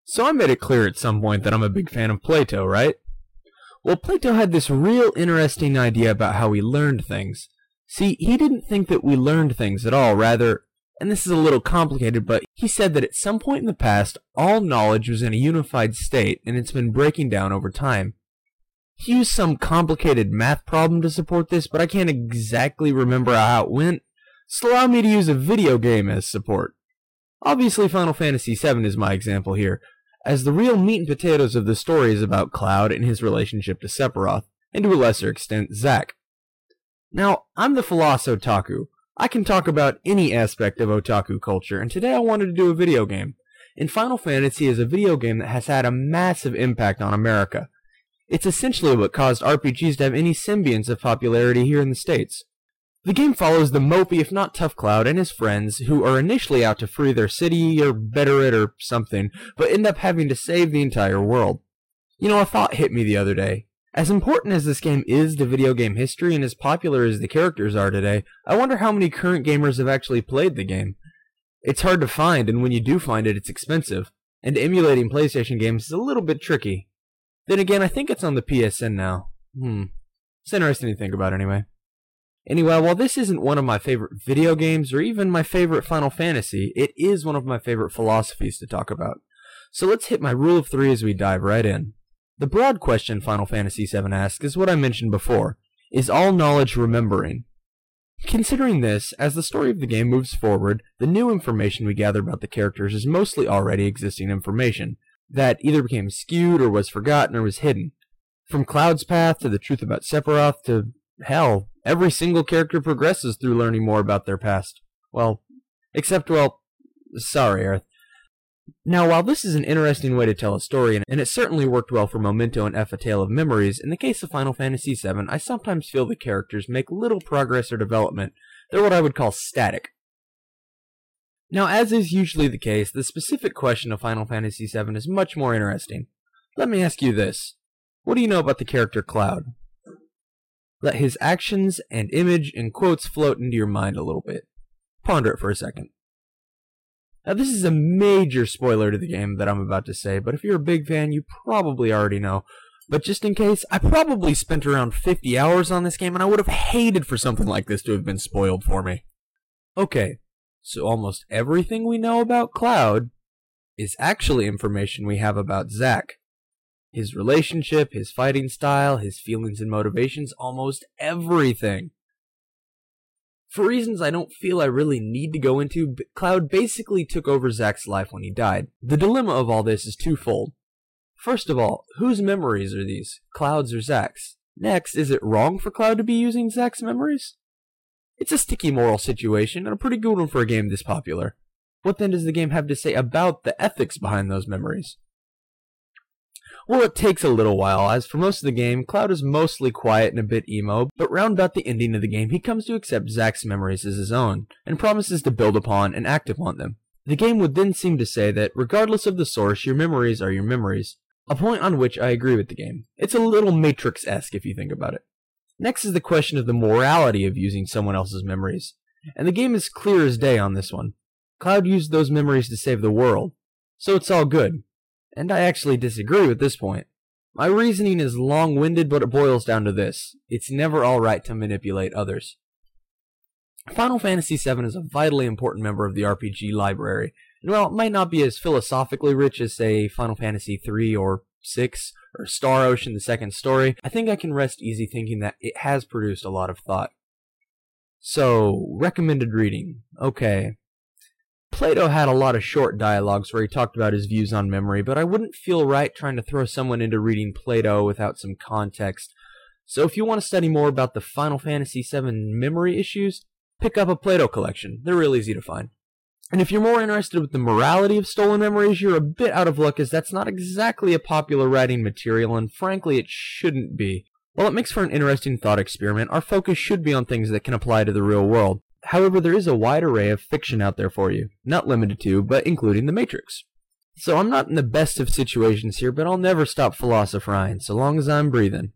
So I made it clear at some point that I'm a big fan of Plato, right? Well, Plato had this real interesting idea about how we learned things. See, he didn't think that we learned things at all, rather, and this is a little complicated, but he said that at some point in the past, all knowledge was in a unified state, and it's been breaking down over time. He used some complicated math problem to support this, but I can't exactly remember how it went, so allow me to use a video game as support. Obviously, Final Fantasy VII is my example here, as the real meat and potatoes of the story is about Cloud and his relationship to Sephiroth, and to a lesser extent, Zack. Now, I'm the Philosotaku. I can talk about any aspect of otaku culture, and today I wanted to do a video game. And Final Fantasy is a video game that has had a massive impact on America. It's essentially what caused RPGs to have any semblance of popularity here in the States. The game follows the mopey, if not tough Cloud and his friends, who are initially out to free their city, or better it, or something, but end up having to save the entire world. You know, a thought hit me the other day. As important as this game is to video game history and as popular as the characters are today, I wonder how many current gamers have actually played the game. It's hard to find, and when you do find it, it's expensive, and emulating PlayStation games is a little bit tricky. Then again, I think it's on the PSN now. It's interesting to think about anyway. Anyway, while this isn't one of my favorite video games or even my favorite Final Fantasy, it is one of my favorite philosophies to talk about. So let's hit my rule of three as we dive right in. The broad question Final Fantasy VII asks is what I mentioned before. Is all knowledge remembering? Considering this, as the story of the game moves forward, the new information we gather about the characters is mostly already existing information that either became skewed or was forgotten or was hidden. From Cloud's path to the truth about Sephiroth to, hell, every single character progresses through learning more about their past. Well, sorry, Earth. Now, while this is an interesting way to tell a story, and it certainly worked well for Memento and F: A Tale of Memories, in the case of Final Fantasy VII, I sometimes feel the characters make little progress or development. They're what I would call static. Now, as is usually the case, the specific question of Final Fantasy VII is much more interesting. Let me ask you this. What do you know about the character Cloud? Let his actions and image and quotes float into your mind a little bit. Ponder it for a second. Now, this is a major spoiler to the game that I'm about to say, but if you're a big fan, you probably already know. But just in case, I probably spent around 50 hours on this game, and I would have hated for something like this to have been spoiled for me. Okay, so almost everything we know about Cloud is actually information we have about Zack. His relationship, his fighting style, his feelings and motivations, almost everything. For reasons I don't feel I really need to go into, Cloud basically took over Zack's life when he died. The dilemma of all this is twofold. First of all, whose memories are these? Cloud's or Zack's? Next, is it wrong for Cloud to be using Zack's memories? It's a sticky moral situation, and a pretty good one for a game this popular. What then does the game have to say about the ethics behind those memories? Well, it takes a little while, as for most of the game, Cloud is mostly quiet and a bit emo, but round about the ending of the game, he comes to accept Zack's memories as his own, and promises to build upon and act upon them. The game would then seem to say that, regardless of the source, your memories are your memories, a point on which I agree with the game. It's a little Matrix-esque if you think about it. Next is the question of the morality of using someone else's memories, and the game is clear as day on this one. Cloud used those memories to save the world, so it's all good. And I actually disagree with this point. My reasoning is long-winded, but it boils down to this. It's never alright to manipulate others. Final Fantasy VII is a vitally important member of the RPG library, and while it might not be as philosophically rich as, say, Final Fantasy III or VI, or Star Ocean the Second Story, I think I can rest easy thinking that it has produced a lot of thought. So, recommended reading. Okay. Plato had a lot of short dialogues where he talked about his views on memory, but I wouldn't feel right trying to throw someone into reading Plato without some context. So if you want to study more about the Final Fantasy VII memory issues, pick up a Plato collection. They're real easy to find. And if you're more interested with the morality of stolen memories, you're a bit out of luck, as that's not exactly a popular writing material, and frankly it shouldn't be. While it makes for an interesting thought experiment, our focus should be on things that can apply to the real world. However, there is a wide array of fiction out there for you, not limited to, but including The Matrix. So I'm not in the best of situations here, but I'll never stop philosophizing, so long as I'm breathing.